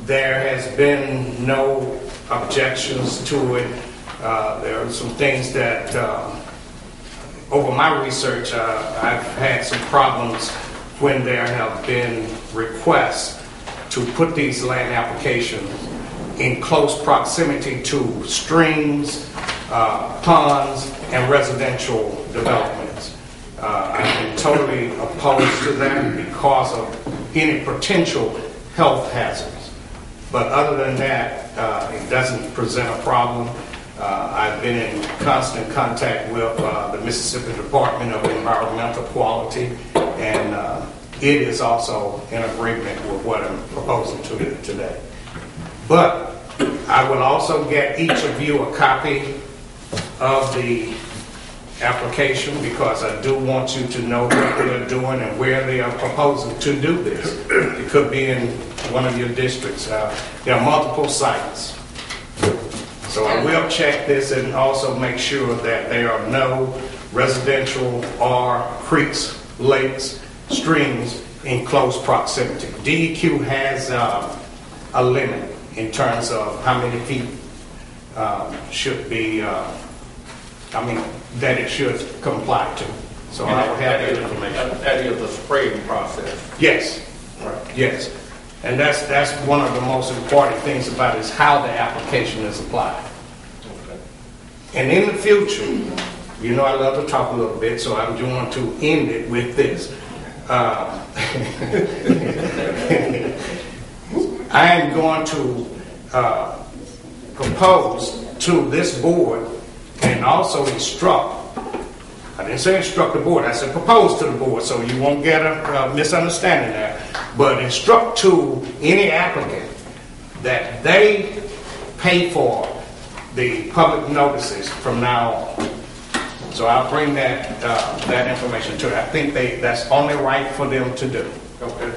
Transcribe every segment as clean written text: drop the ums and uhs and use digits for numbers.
There has been no objections to it. There are some things that, over my research, I've had some problems when there have been requests to put these land applications in close proximity to streams, ponds, and residential developments. I've been totally opposed to that because of any potential health hazards. But other than that, it doesn't present a problem. I've been in constant contact with the Mississippi Department of Environmental Quality, and it is also in agreement with what I'm proposing to you today. But I will also get each of you a copy of the application, because I do want you to know what they're doing and where they are proposing to do this. It could be in one of your districts. There are multiple sites. So I will check this and also make sure that there are no residential or creeks, lakes, streams in close proximity. DEQ has a limit in terms of how many feet should be, that it should comply to. So I will have that information. That is a spraying process. Yes. Right. Yes. And that's one of the most important things about it, is how the application is applied. Okay. And in the future, you know I love to talk a little bit, so I'm going to end it with this. I am going to propose to this board and also instruct. I didn't say instruct the board, I said propose to the board, so you won't get a misunderstanding there. But instruct to any applicant that they pay for the public notices from now on. So I'll bring that that information to you. I think that's only right for them to do. Okay.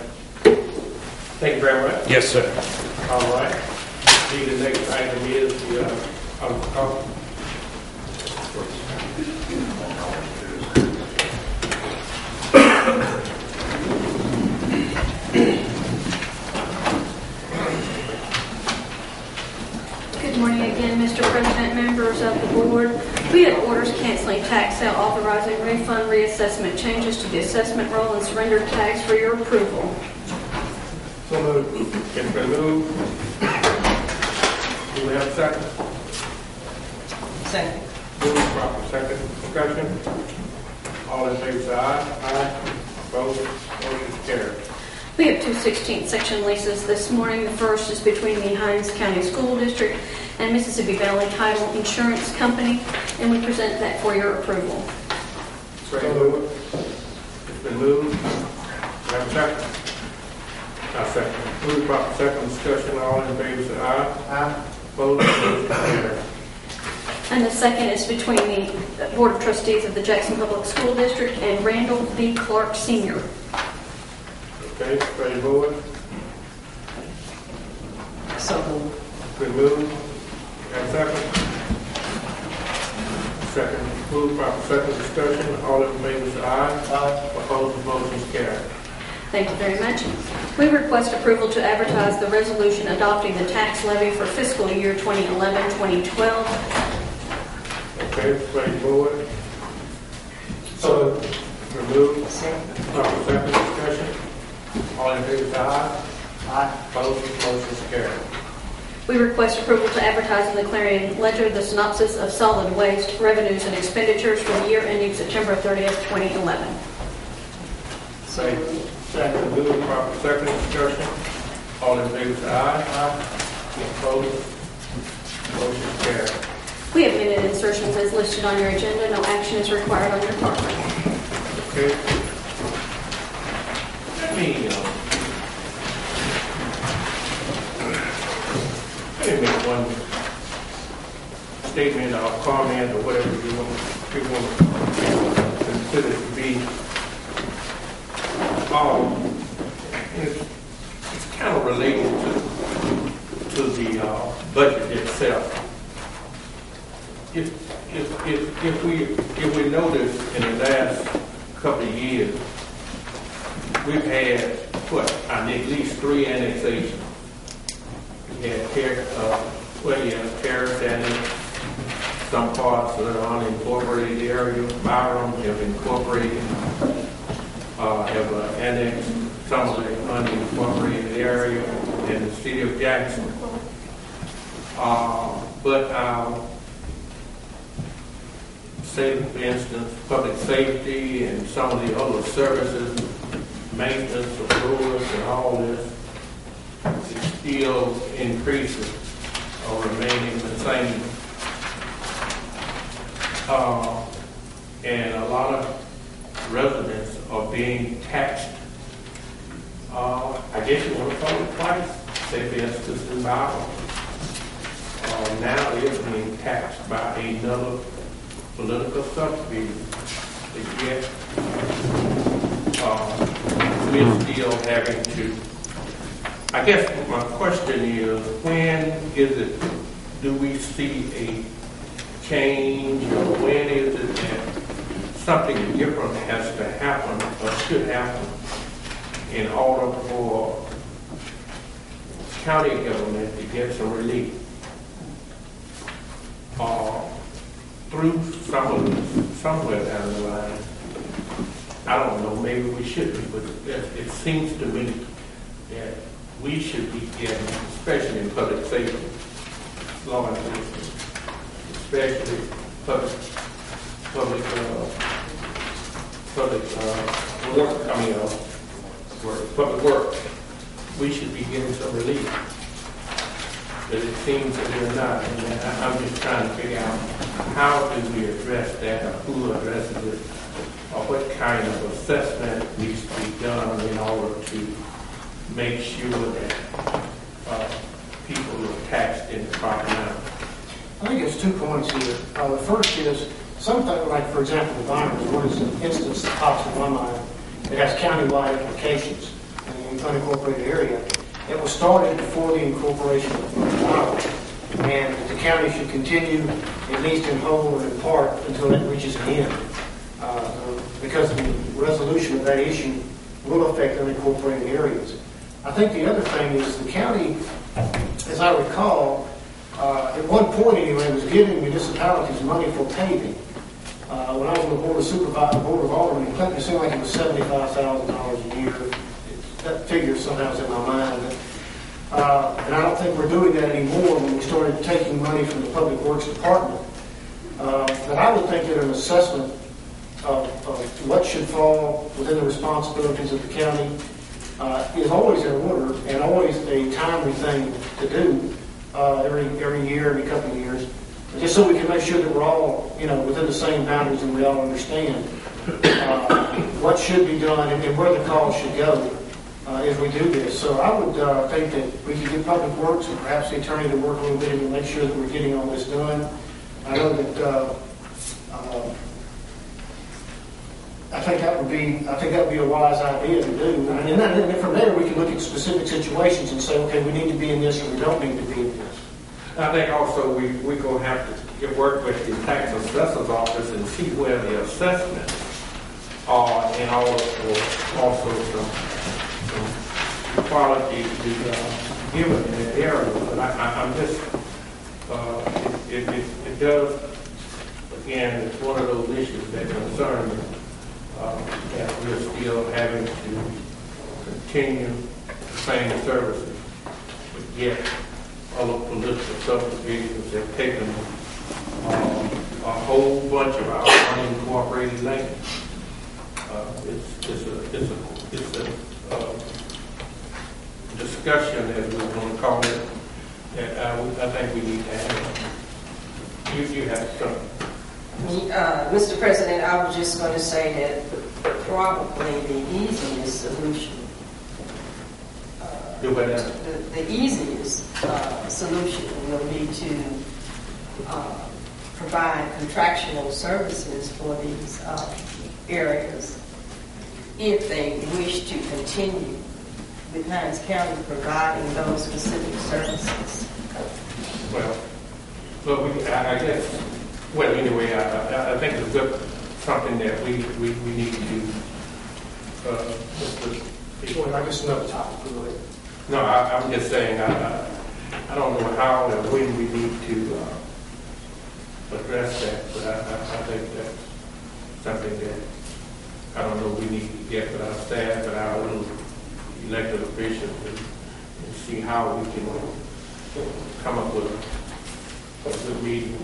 Thank you very much. Yes, sir. All right. The next item is the Good morning again, Mr. President, members of the board. We have orders canceling tax sale, authorizing refund reassessment changes to the assessment roll and surrender tags for your approval. So moved. It's been moved. Do we have a second? Second. Moved, proper second. Discussion. All in favor say aye. Aye. Opposed? Motion carried. We have two 16th section leases this morning. The first is between the Hinds County School District and Mississippi Valley Title Insurance Company, and we present that for your approval. So moved. It's been moved. Do we have a second? I second. Moved, proper second. Discussion. All in favor say aye. Aye. Opposed? Motion carried. And the second is between the Board of Trustees of the Jackson Public School District and Randall V. Clark Sr. Okay, ready to vote? So moved. Been moved. Have a second? Second. Moved, proper second. Discussion. All in favor say aye. Aye. Opposed? Motion is carried. Thank you very much. We request approval to advertise the resolution adopting the tax levy for fiscal year 2011-2012. Okay, ready to vote? So removed. Proper second. Discussion. All in favor say aye. Aye. Opposed? Motion is carried. We request approval to advertise in the Clarion Ledger the synopsis of solid waste revenues and expenditures for the year ending September 30th, 2011. Second. Second. Moved. Proper second. Discussion. All in favor say aye. Aye. Opposed? Motion is carried. We have minute insertions as listed on your agenda. No action is required on your part. Okay. Let me make one statement or comment or whatever you want to consider to be. It's kind of related to the budget itself. If we notice in the last couple of years, we've had at least 3 annexations. You had Terrace annexed, some parts of the unincorporated area. Byram have incorporated, have annexed some of the unincorporated area in the city of Jackson. But say, for instance, public safety and some of the other services, maintenance of roads and all this, it still increases or remaining the same. And a lot of residents are being taxed. I guess you want to call it twice. Say, for instance, in Bible. Now it's being taxed by another political subsidy. Yet, we're still having to. I guess my question is, when is it? Do we see a change, or when is it that something different has to happen or should happen in order for county government to get some relief through somewhere down the line? I don't know, maybe we shouldn't, but it seems to me that we should be getting, especially in public safety, law enforcement, especially public work. We should be getting some relief. But it seems that we're not. And I'm just trying to figure out how do we address that, or who addresses it, or what kind of assessment needs to be done in order to make sure that people are taxed in the proper manner. I think there's 2 points here. The first is something like, for example, the virus. What is an instance that pops in my mind that has countywide implications in the unincorporated area? It was started before the incorporation of Iowa, and the county should continue, at least in whole or in part, until it reaches an end, because the resolution of that issue will affect unincorporated areas. I think the other thing is the county, as I recall, at one point anyway, was giving municipalities money for paving. When I was on the Board of Supervisors, Board of Aldermen in Clinton, it seemed like it was $75,000 a year. That figure somehow is in my mind. And I don't think we're doing that anymore when we started taking money from the Public Works Department. But I would think that an assessment of what should fall within the responsibilities of the county is always in order and always a timely thing to do every year, every couple of years, just so we can make sure that we're all, within the same boundaries and we all understand what should be done and where the calls should go as we do this. So I would think that we could get Public Works and perhaps the attorney to work a little bit and make sure that we're getting all this done. I know that I think that would be a wise idea to do. And then from there we can look at specific situations and say, okay, we need to be in this or we don't need to be in this. I think also we're going to have to work with the tax assessor's office and see where the assessments are in order for also some quality to be given in that area. But I'm just, it does, again, it's one of those issues that concern me, that we're still having to continue the same services, but yet other political subdivisions have taken a whole bunch of our unincorporated land. It's a discussion, as we're going to call it, that I think we need to have. You have something. Mr. President, I was just going to say that probably the easiest solution, the easiest solution will be to provide contractual services for these areas if they wish to continue with Hinds County providing those specific services. Well, I guess. Well, anyway, I think it's something that we need to, Mr. Well, I guess another topic, go ahead. No, I'm just saying, I don't know how and when we need to address that, but I think that's something that, I don't know, we need to get with our staff and our little elected officials and see how we can come up with a good meeting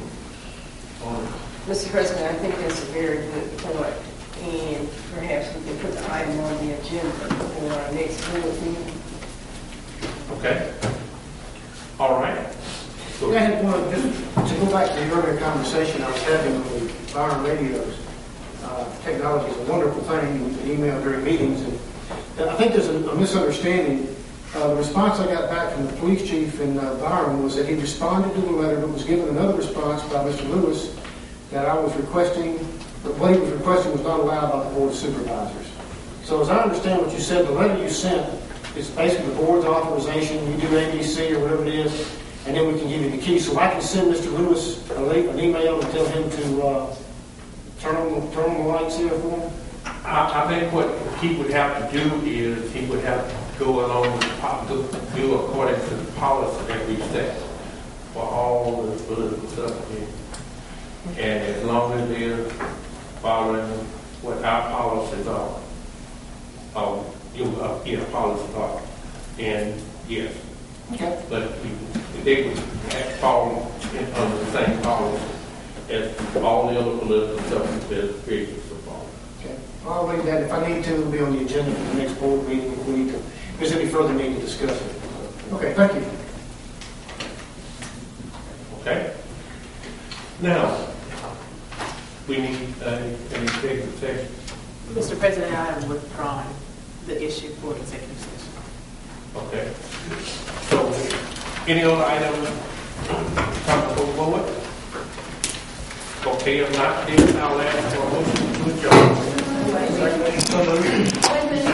on it. Mr. President, I think that's a very good point, and perhaps we can put the item on the agenda for our next board meeting. Okay? All right. I had one, just to go back to the earlier conversation I was having on the Byron radios. Technology is a wonderful thing, you can email during meetings, and I think there's a misunderstanding. The response I got back from the police chief in Byron was that he responded to the letter, but was given another response by Mr. Lewis that I was requesting, that what he was requesting was not allowed by the Board of Supervisors. So as I understand what you said, the letter you sent is basically the board's authorization, you do ABC or whatever it is, and then we can give you the key. So I can send Mr. Lewis an email and tell him to turn on the lights here for him? I think what he would have to do is he would have to go along with do according to the policy that we set for all the political stuff here. And as long as they're following what our policies are, policies are, and yes, Okay. but they would have to fall under the same policy as all the other political stuff that creates the fall. Okay. I'll read that. If I need to, it'll be on the agenda for the next board meeting if we need to. If there's any further need to discuss it. Okay, thank you. Okay? Now, we need an executive session. Mr. President, I am withdrawing the issue for executive session. Okay. So, any other items come forward? Okay, if not, then I'll ask for a motion